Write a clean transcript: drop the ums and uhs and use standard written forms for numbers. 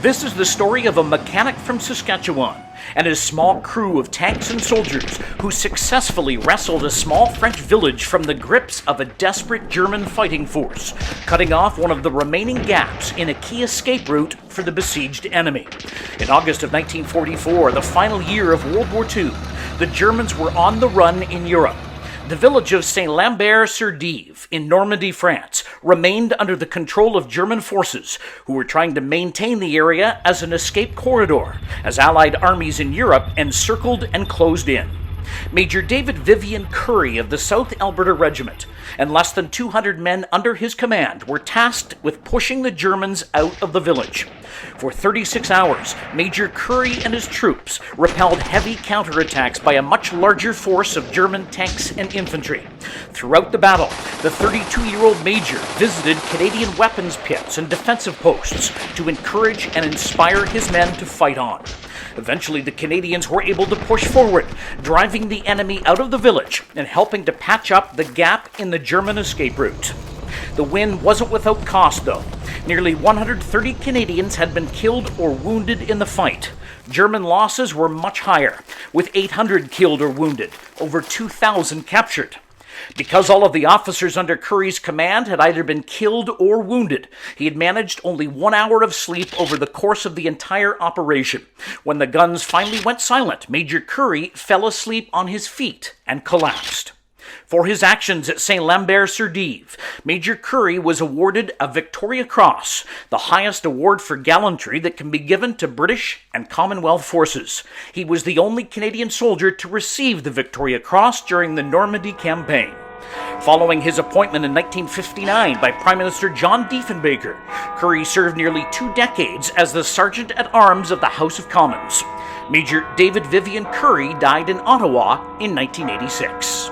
This is the story of a mechanic from Saskatchewan and his small crew of tanks and soldiers who successfully wrestled a small French village from the grips of a desperate German fighting force, cutting off one of the remaining gaps in a key escape route for the besieged enemy. In August of 1944, the final year of World War II, the Germans were on the run in Europe. The village of Saint-Lambert-sur-Dive in Normandy, France, remained under the control of German forces, who were trying to maintain the area as an escape corridor, as Allied armies in Europe encircled and closed in. Major David Vivian Currie of the South Alberta Regiment and less than 200 men under his command were tasked with pushing the Germans out of the village. For 36 hours, Major Currie and his troops repelled heavy counterattacks by a much larger force of German tanks and infantry. Throughout the battle, the 32-year-old major visited Canadian weapons pits and defensive posts to encourage and inspire his men to fight on. Eventually, the Canadians were able to push forward, driving the enemy out of the village and helping to patch up the gap in the German escape route. The win wasn't without cost, though. Nearly 130 Canadians had been killed or wounded in the fight. German losses were much higher, with 800 killed or wounded, over 2,000 captured. Because all of the officers under Currie's command had either been killed or wounded, he had managed only 1 hour of sleep over the course of the entire operation. When the guns finally went silent, Major Currie fell asleep on his feet and collapsed. For his actions at Saint-Lambert-sur-Dive, Major Currie was awarded a Victoria Cross, the highest award for gallantry that can be given to British and Commonwealth forces. He was the only Canadian soldier to receive the Victoria Cross during the Normandy Campaign. Following his appointment in 1959 by Prime Minister John Diefenbaker, Currie served nearly 2 decades as the Sergeant-at-Arms of the House of Commons. Major David Vivian Currie died in Ottawa in 1986.